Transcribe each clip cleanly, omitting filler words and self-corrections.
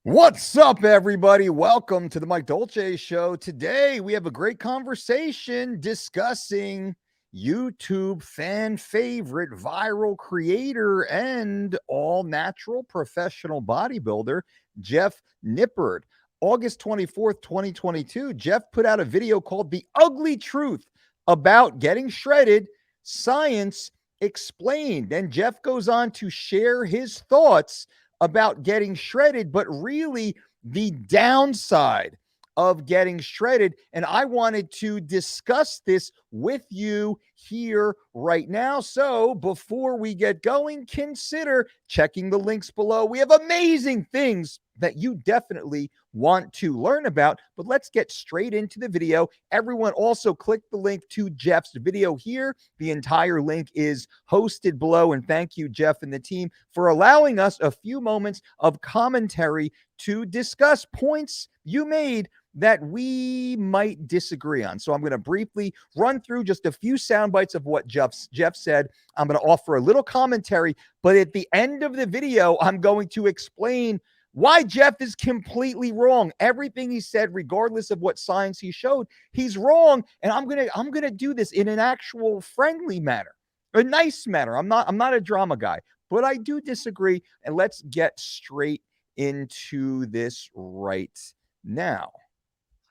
What's up, everybody? Welcome to the Mike Dolce Show. Today, we have a great conversation discussing YouTube fan favorite, viral creator, and all-natural professional bodybuilder, Jeff Nippard. August 24th, 2022, Jeff put out a video called The Ugly Truth about getting shredded, science explained. And Jeff goes on to share his thoughts about getting shredded, but really the downside of getting shredded. And I wanted to discuss this with you here right now. So before we get going, consider checking the links below. We have amazing things that you definitely want to learn about, but let's get straight into the video. Everyone also click the link to Jeff's video here. The entire link is hosted below, and thank you, Jeff and the team, for allowing us a few moments of commentary to discuss points you made that we might disagree on. So I'm going to briefly run through just a few sound bites of what Jeff said. I'm going to offer a little commentary, but at the end of the video, I'm going to explain why Jeff is completely wrong. Everything he said, regardless of what science he showed, he's wrong. And I'm gonna do this in an actual friendly manner, a nice manner. I'm not a drama guy, but I do disagree. And let's get straight into this right now.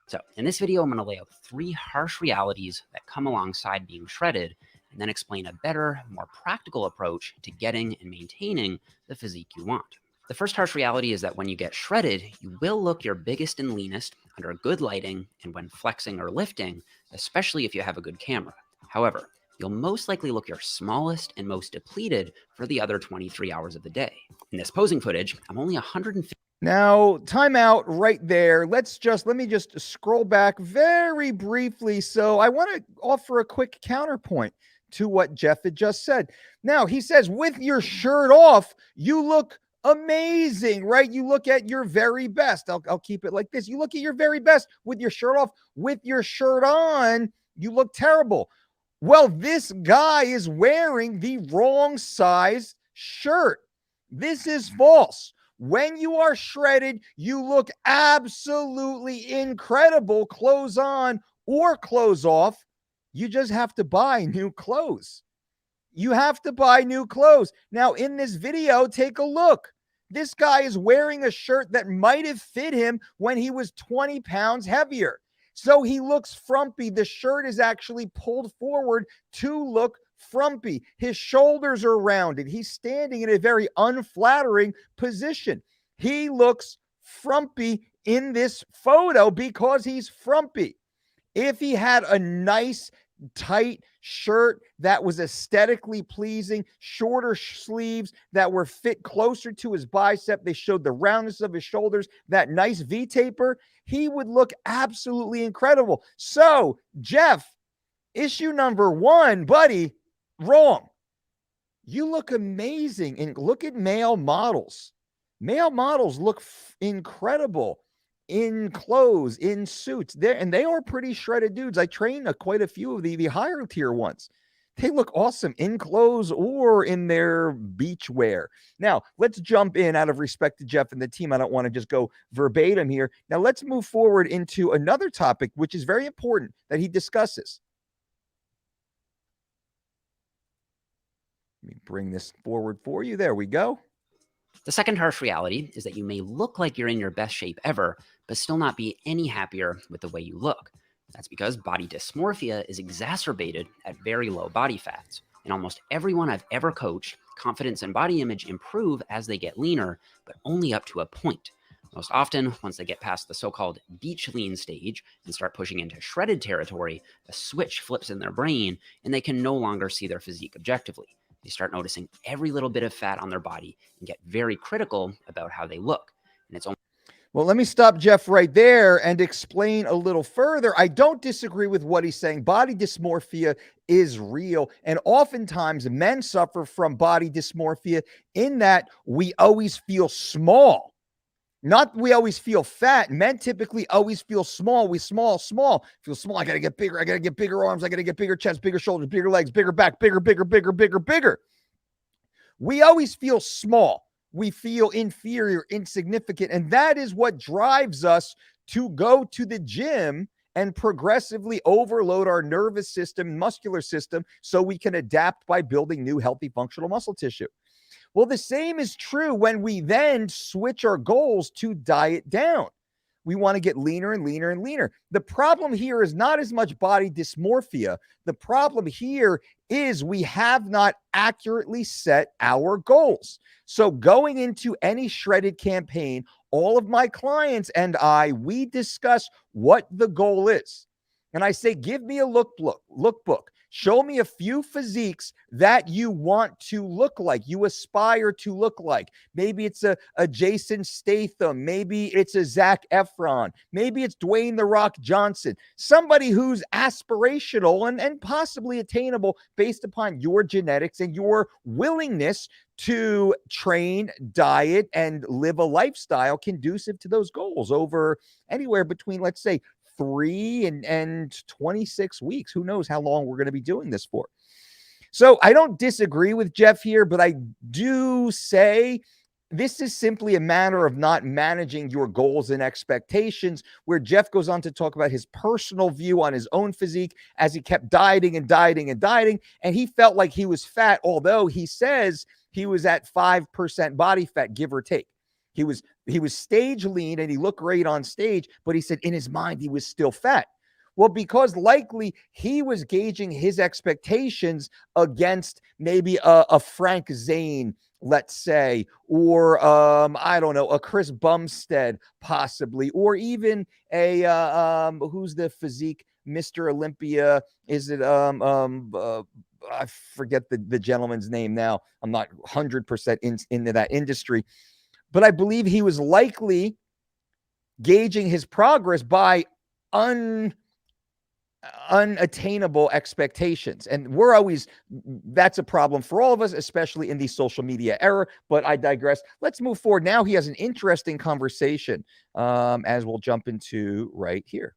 So in this video, I'm going to lay out 3 harsh realities that come alongside being shredded, and then explain a better, more practical approach to getting and maintaining the physique you want. The first harsh reality is that when you get shredded, you will look your biggest and leanest under good lighting and when flexing or lifting, especially if you have a good camera. However, you'll most likely look your smallest and most depleted for the other 23 hours of the day. In this posing footage, I'm only 150. Now, time out right there. Let me just scroll back very briefly. So I want to offer a quick counterpoint to what Jeff had just said. Now, he says, with your shirt off, you look amazing, right? You look at your very best. I'll keep it like this. You look at your very best with your shirt off. With your shirt on, you look terrible. Well, this guy is wearing the wrong size shirt. This is false. When you are shredded, you look absolutely incredible, clothes on or clothes off. You just have to buy new clothes. You have to buy new clothes. Now, in this video, take a look. This guy is wearing a shirt that might have fit him when he was 20 pounds heavier. So he looks frumpy. The shirt is actually pulled forward to look frumpy. His shoulders are rounded. He's standing in a very unflattering position. He looks frumpy in this photo because he's frumpy. If he had a nice, tight shirt that was aesthetically pleasing, shorter sleeves that were fit closer to his bicep, they showed the roundness of his shoulders, that nice V-taper, he would look absolutely incredible. So, Jeff, issue number 1, buddy, wrong. You look amazing. And look at male models. Male models look incredible in clothes, in suits. They are pretty shredded dudes. I train quite a few of the higher tier ones. They look awesome in clothes or in their beach wear. Now, let's jump in out of respect to Jeff and the team. I don't want to just go verbatim here. Now, let's move forward into another topic, which is very important that he discusses. Let me bring this forward for you. There we go. The second harsh reality is that you may look like you're in your best shape ever, but still not be any happier with the way you look. That's because body dysmorphia is exacerbated at very low body fats. In almost everyone I've ever coached, confidence and body image improve as they get leaner, but only up to a point. Most often, once they get past the so-called beach lean stage and start pushing into shredded territory, a switch flips in their brain and they can no longer see their physique objectively. They start noticing every little bit of fat on their body and get very critical about how they look. And it's only Well, let me stop Jeff right there and explain a little further. I don't disagree with what he's saying. Body dysmorphia is real. And oftentimes men suffer from body dysmorphia in that we always feel small. Not we always feel fat. Men typically always feel small. We small. Feel small. I got to get bigger. I got to get bigger arms. I got to get bigger chest, bigger shoulders, bigger legs, bigger back, bigger. We always feel small. we feel inferior, insignificant. And that is what drives us to go to the gym and progressively overload our nervous system, muscular system, so we can adapt by building new, healthy, functional muscle tissue. Well, the same is true when we then switch our goals to diet down. We want to get leaner and leaner and leaner. The problem here is not as much body dysmorphia. The problem here is we have not accurately set our goals. So going into any shredded campaign, all of my clients and we discuss what the goal is. And I say, give me a lookbook. Show me a few physiques that you want to look like, you aspire to look like. Maybe it's a Jason Statham. Maybe it's a Zac Efron. Maybe it's Dwayne "The Rock" Johnson. Somebody who's aspirational and possibly attainable based upon your genetics and your willingness to train, diet, and live a lifestyle conducive to those goals over anywhere between, let's say, 3 and 26 weeks. Who knows how long we're going to be doing this for? So I don't disagree with Jeff here, but I do say this is simply a matter of not managing your goals and expectations, where Jeff goes on to talk about his personal view on his own physique as he kept dieting and dieting and dieting, and he felt like he was fat, although he says he was at 5% body fat, give or take. He was stage lean and he looked great on stage, but he said in his mind he was still fat. Well, because likely he was gauging his expectations against maybe a Frank Zane, let's say, or I don't know, a Chris Bumstead possibly, or even a who's the physique Mr. Olympia? Is it I forget the gentleman's name now. I'm not 100% into that industry. But I believe he was likely gauging his progress by unattainable expectations. And that's a problem for all of us, especially in the social media era. But I digress. Let's move forward. Now he has an interesting conversation as we'll jump into right here.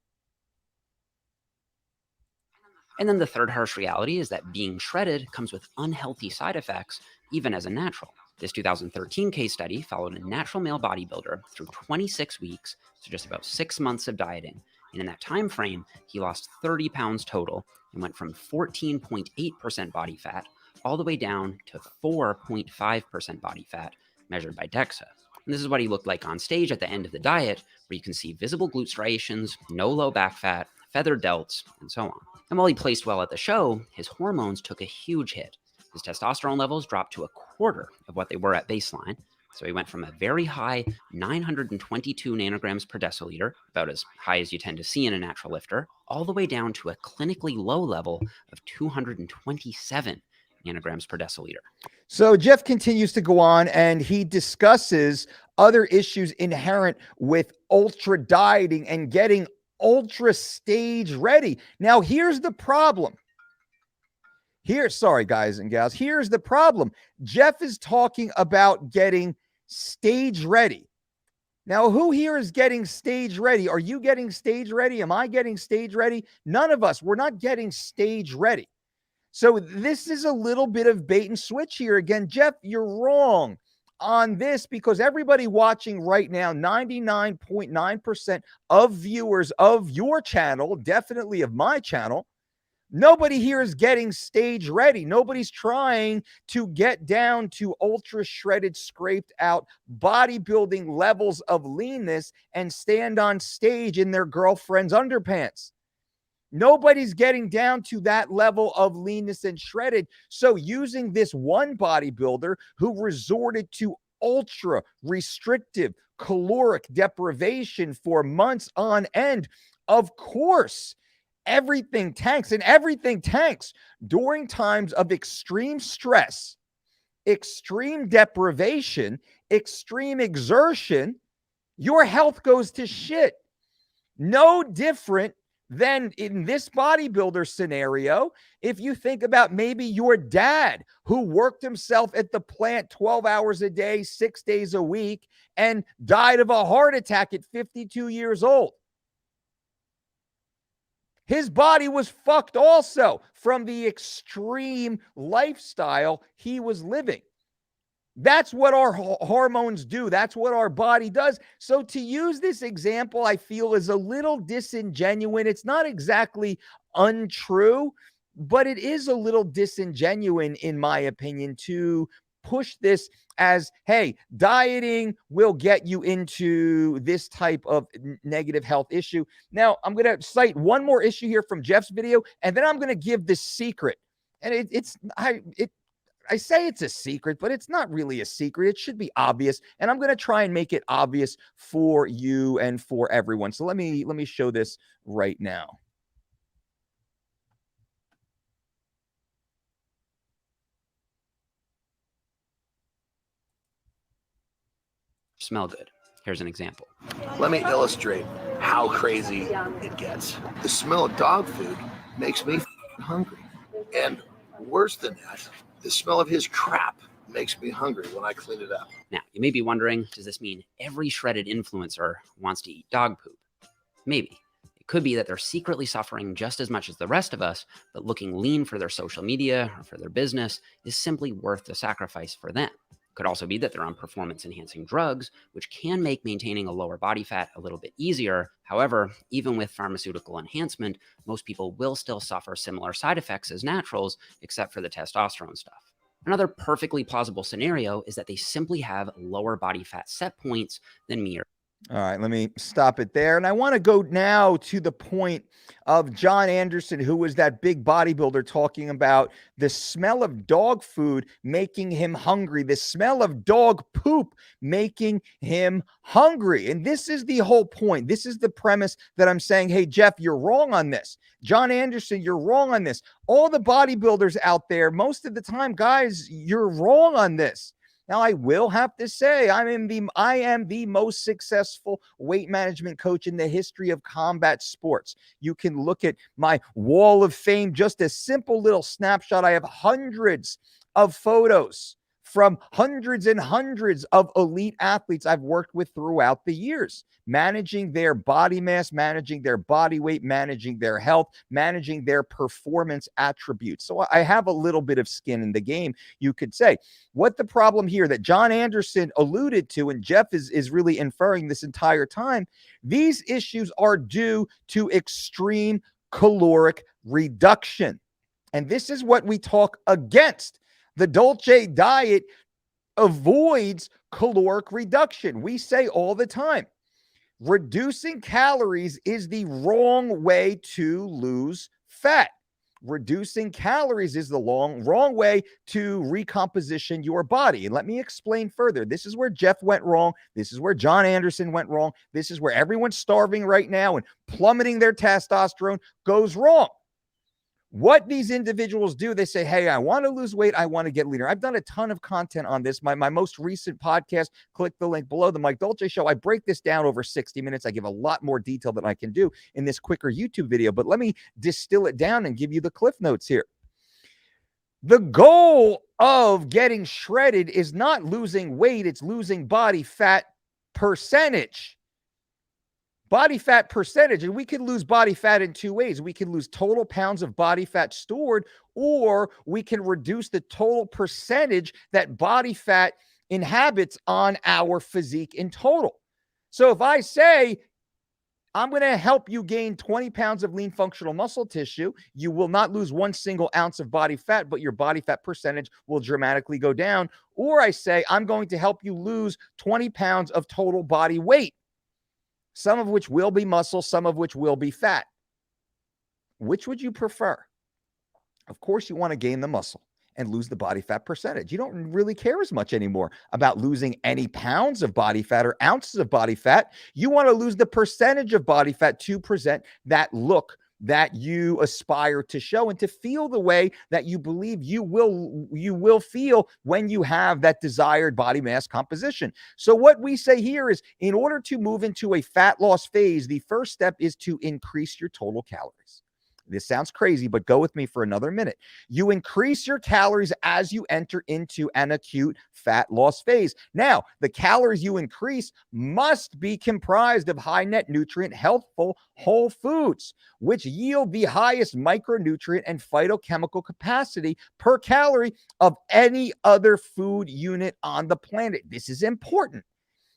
And then the third harsh reality is that being shredded comes with unhealthy side effects, even as a natural. This 2013 case study followed a natural male bodybuilder through 26 weeks, so just about 6 months of dieting. And in that time frame, he lost 30 pounds total and went from 14.8% body fat all the way down to 4.5% body fat, measured by DEXA. And this is what he looked like on stage at the end of the diet, where you can see visible glute striations, no low back fat, feathered delts, and so on. And while he placed well at the show, his hormones took a huge hit. His testosterone levels dropped to a quarter of what they were at baseline. So he went from a very high 922 nanograms per deciliter, about as high as you tend to see in a natural lifter, all the way down to a clinically low level of 227 nanograms per deciliter. So Jeff continues to go on and he discusses other issues inherent with ultra dieting and getting ultra stage ready. Now, here's the problem. Sorry, guys and gals. Here's the problem. Jeff is talking about getting stage ready. Now, who here is getting stage ready? Are you getting stage ready? Am I getting stage ready? None of us. We're not getting stage ready. So this is a little bit of bait and switch here. Again, Jeff, you're wrong on this, because everybody watching right now, 99.9% of viewers of your channel, definitely of my channel, nobody here is getting stage ready. Nobody's trying to get down to ultra shredded, scraped out bodybuilding levels of leanness and stand on stage in their girlfriend's underpants. Nobody's getting down to that level of leanness and shredded. So using this one bodybuilder who resorted to ultra restrictive caloric deprivation for months on end, of course, everything tanks, and everything tanks during times of extreme stress, extreme deprivation, extreme exertion. Your health goes to shit. No different than in this bodybuilder scenario. If you think about maybe your dad who worked himself at the plant 12 hours a day, 6 days a week, and died of a heart attack at 52 years old. His body was fucked also from the extreme lifestyle he was living. That's what our hormones do. That's what our body does. So to use this example, I feel is a little disingenuous. It's not exactly untrue, but it is a little disingenuous, in my opinion, to push this as, hey, dieting will get you into this type of negative health issue. Now, I'm going to cite one more issue here from Jeff's video, and then I'm going to give this secret. And I say it's a secret, but it's not really a secret. It should be obvious, and I'm going to try and make it obvious for you and for everyone. So let me show this right now. Smell good. Here's an example. Let me illustrate how crazy it gets. The smell of dog food makes me hungry. And worse than that, the smell of his crap makes me hungry when I clean it up. Now, you may be wondering, does this mean every shredded influencer wants to eat dog poop? Maybe. It could be that they're secretly suffering just as much as the rest of us, but looking lean for their social media or for their business is simply worth the sacrifice for them. Could also be that they're on performance-enhancing drugs, which can make maintaining a lower body fat a little bit easier. However, even with pharmaceutical enhancement, most people will still suffer similar side effects as naturals, except for the testosterone stuff. Another perfectly plausible scenario is that they simply have lower body fat set points than me or All right, let me stop it there. And I want to go now to the point of John Anderson, who was that big bodybuilder, talking about the smell of dog food making him hungry, the smell of dog poop making him hungry. And this is the whole point. This is the premise that I'm saying, hey, Jeff, you're wrong on this. John Anderson, you're wrong on this. All the bodybuilders out there, most of the time, guys, you're wrong on this. Now, I will have to say I am the most successful weight management coach in the history of combat sports. You can look at my wall of fame, just a simple little snapshot. I have hundreds of photos from hundreds and hundreds of elite athletes I've worked with throughout the years, managing their body mass, managing their body weight, managing their health, managing their performance attributes. So I have a little bit of skin in the game, you could say. What the problem here that John Anderson alluded to, and Jeff is really inferring this entire time, these issues are due to extreme caloric reduction. And this is what we talk against. The Dolce diet avoids caloric reduction. We say all the time, reducing calories is the wrong way to lose fat. Reducing calories is the wrong way to recomposition your body. And let me explain further. This is where Jeff went wrong. This is where John Anderson went wrong. This is where everyone's starving right now and plummeting their testosterone goes wrong. What these individuals do, they say, hey, I want to lose weight. I want to get leaner. I've done a ton of content on this. My most recent podcast, click the link below, the Mike Dolce Show. I break this down over 60 minutes. I give a lot more detail than I can do in this quicker YouTube video. But let me distill it down and give you the cliff notes here. The goal of getting shredded is not losing weight. It's losing body fat percentage. Body fat percentage, and we can lose body fat in two ways. We can lose total pounds of body fat stored, or we can reduce the total percentage that body fat inhabits on our physique in total. So if I say, I'm going to help you gain 20 pounds of lean functional muscle tissue, you will not lose 1 single ounce of body fat, but your body fat percentage will dramatically go down. Or I say, I'm going to help you lose 20 pounds of total body weight, some of which will be muscle, some of which will be fat. Which would you prefer? Of course, you want to gain the muscle and lose the body fat percentage. You don't really care as much anymore about losing any pounds of body fat or ounces of body fat. You want to lose the percentage of body fat to present that look that you aspire to show and to feel the way that you believe you will feel when you have that desired body mass composition. So what we say here is, in order to move into a fat loss phase, the first step is to increase your total calories. This sounds crazy, but go with me for another minute. You increase your calories as you enter into an acute fat loss phase. Now, the calories you increase must be comprised of high net nutrient, healthful whole foods, which yield the highest micronutrient and phytochemical capacity per calorie of any other food unit on the planet. This is important.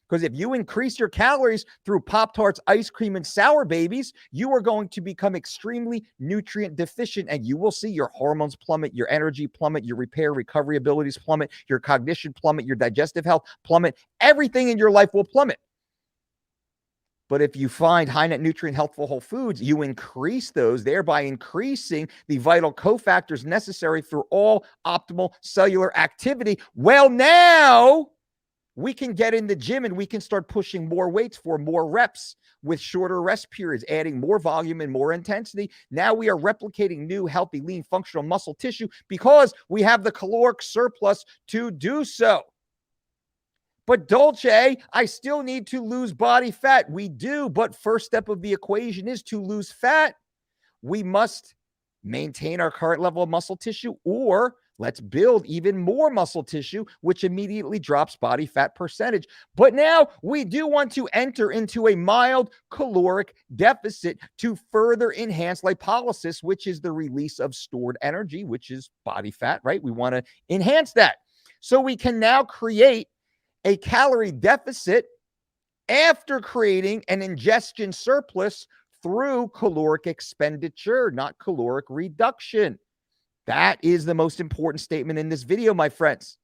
Because if you increase your calories through Pop-Tarts, ice cream, and sour babies, you are going to become extremely nutrient deficient, and you will see your hormones plummet, your energy plummet, your repair, recovery abilities plummet, your cognition plummet, your digestive health plummet. Everything in your life will plummet. But if you find high net nutrient, healthful whole foods, you increase those, thereby increasing the vital cofactors necessary for all optimal cellular activity. Well, now we can get in the gym and we can start pushing more weights for more reps with shorter rest periods, adding more volume and more intensity. Now we are replicating new, healthy, lean, functional muscle tissue because we have the caloric surplus to do so. But Dolce, I still need to lose body fat. We do, but first step of the equation is to lose fat. We must maintain our current level of muscle tissue, or let's build even more muscle tissue, which immediately drops body fat percentage. But now we do want to enter into a mild caloric deficit to further enhance lipolysis, which is the release of stored energy, which is body fat, right? We want to enhance that. So we can now create a calorie deficit after creating an ingestion surplus through caloric expenditure, not caloric reduction. That is the most important statement in this video, my friends.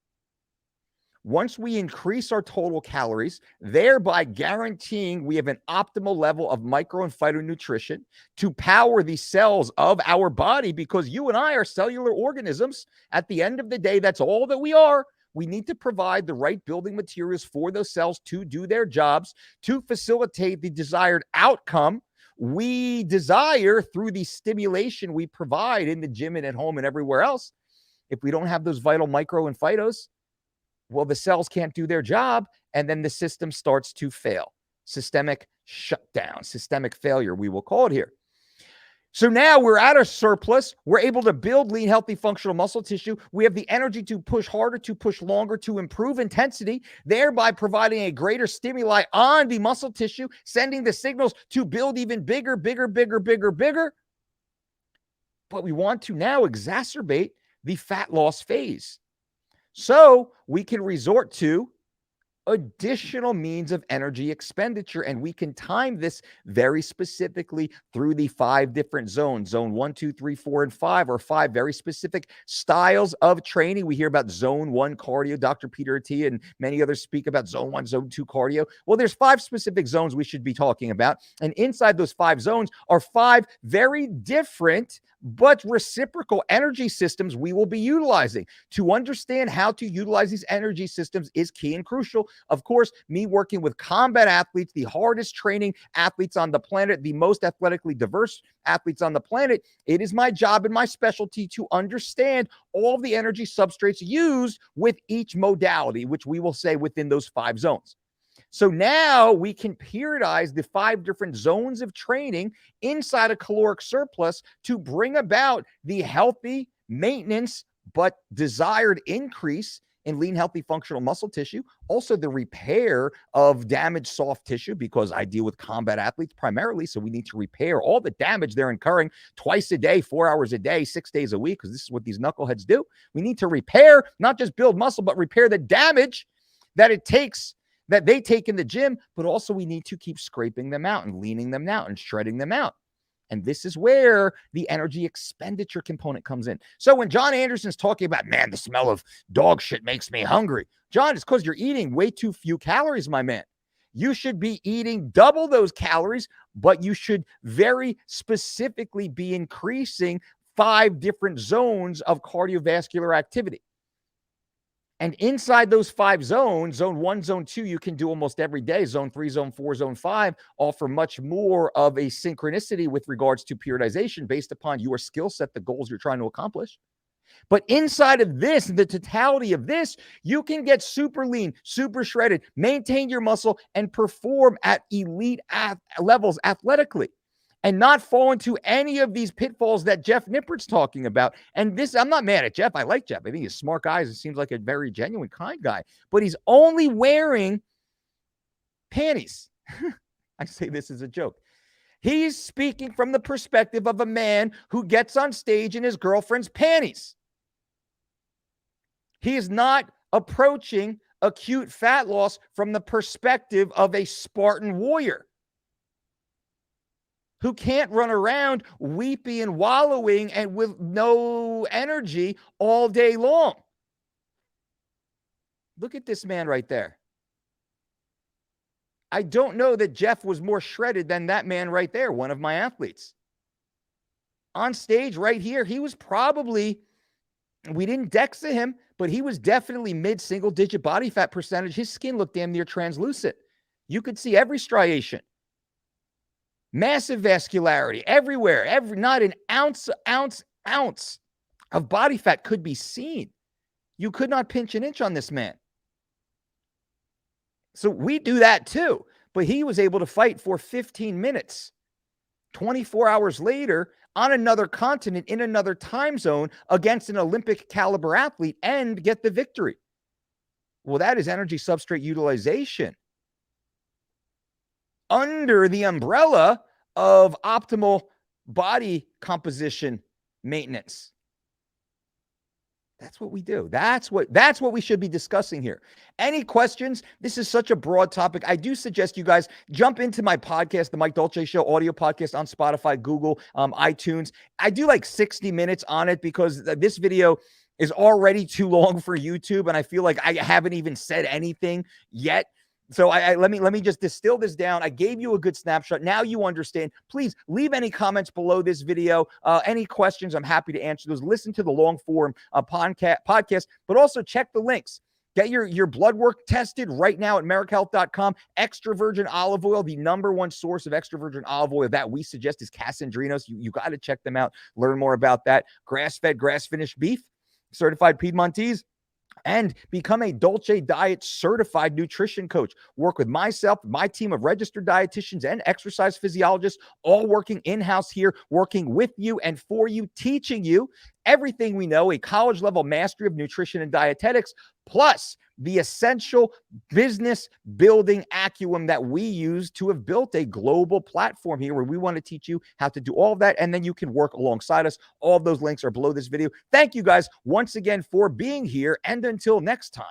Once we increase our total calories, thereby guaranteeing we have an optimal level of micro and phytonutrition to power the cells of our body, because you and I are cellular organisms. At the end of the day, that's all that we are. We need to provide the right building materials for those cells to do their jobs, to facilitate the desired outcome we desire through the stimulation we provide in the gym and at home and everywhere else. If we don't have those vital micro and phytos, well, the cells can't do their job, and then the system starts to fail. Systemic shutdown, systemic failure, we will call it here. So now we're at a surplus. We're able to build lean, healthy, functional muscle tissue. We have the energy to push harder, to push longer, to improve intensity, thereby providing a greater stimuli on the muscle tissue, sending the signals to build even bigger, bigger, bigger, bigger, bigger. But we want to now exacerbate the fat loss phase. So we can resort to additional means of energy expenditure, and we can time this very specifically through the 5 different zones. Zone 1, 2, 3, 4, and 5 are 5 very specific styles of training. We hear about zone 1 cardio. Dr. Peter Attia and many others speak about zone 1, zone 2 cardio. Well, there's 5 specific zones we should be talking about, and inside those 5 zones are 5 very different but reciprocal energy systems we will be utilizing. To understand how to utilize these energy systems is key and crucial. Of course, me working with combat athletes, the hardest training athletes on the planet, the most athletically diverse athletes on the planet, it is my job and my specialty to understand all the energy substrates used with each modality, which we will say within those 5 zones. So now we can periodize the 5 different zones of training inside a caloric surplus to bring about the healthy maintenance but desired increase in lean, healthy, functional muscle tissue. Also the repair of damaged soft tissue, because I deal with combat athletes primarily. So we need to repair all the damage they're incurring twice a day, 4 hours a day, 6 days a week, because this is what these knuckleheads do. We need to repair, not just build muscle, but repair the damage that it takes, that they take in the gym, but also we need to keep scraping them out and leaning them out and shredding them out. And this is where the energy expenditure component comes in. So when John Anderson's talking about, man, the smell of dog shit makes me hungry. John, it's because you're eating way too few calories, my man. You should be eating double those calories, but you should very specifically be increasing 5 different zones of cardiovascular activity. And inside those 5 zones, zone 1, zone 2, you can do almost every day. Zone 3, zone 4, zone 5 offer much more of a synchronicity with regards to periodization based upon your skill set, the goals you're trying to accomplish. But inside of this, the totality of this, you can get super lean, super shredded, maintain your muscle, and perform at elite levels athletically. and not fall into any of these pitfalls that Jeff Nippard's talking about. And this, I'm not mad at Jeff. I like Jeff. I think he's a smart guy. He seems like a very genuine, kind guy, but he's only wearing panties. I say this as a joke. He's speaking from the perspective of a man who gets on stage in his girlfriend's panties. He is not approaching acute fat loss from the perspective of a Spartan warrior who can't run around weepy and wallowing and with no energy all day long. Look at this man right there. I don't know that Jeff was more shredded than that man right there, one of my athletes. On stage right here, he was probably, we didn't DEXA him, but he was definitely mid-single digit body fat percentage. His skin looked damn near translucent. You could see every striation. Massive vascularity everywhere. Not an ounce of body fat could be seen. You could not pinch an inch on this man. So we do that too, but he was able to fight for 15 minutes, 24 hours later on another continent in another time zone against an Olympic caliber athlete and get the victory. Well, that is energy substrate utilization under the umbrella of optimal body composition maintenance. That's what we do. That's what we should be discussing here. Any questions? This is such a broad topic. I do suggest you guys jump into my podcast, the Mike Dolce Show audio podcast on Spotify, Google, iTunes. I do like 60 minutes on it because this video is already too long for YouTube, and I feel like I haven't even said anything yet. So let me just distill this down. I gave you a good snapshot. Now you understand. Please leave any comments below this video. Any questions, I'm happy to answer those. Listen to the long form podcast, but also check the links. Get your blood work tested right now at MarekHealth.com. Extra virgin olive oil, the #1 source of extra virgin olive oil that we suggest is Casandrinos. You got to check them out. Learn more about that. Grass-fed, grass-finished beef, certified Piedmontese. And become a Dolce Diet certified nutrition coach. Work with myself, my team of registered dietitians and exercise physiologists, all working in-house here, working with you and for you, teaching you everything we know, a college-level mastery of nutrition and dietetics, plus the essential business building acumen that we use to have built a global platform here where we want to teach you how to do all of that, and then you can work alongside us. All of those links are below this video. Thank you guys once again for being here, and until next time.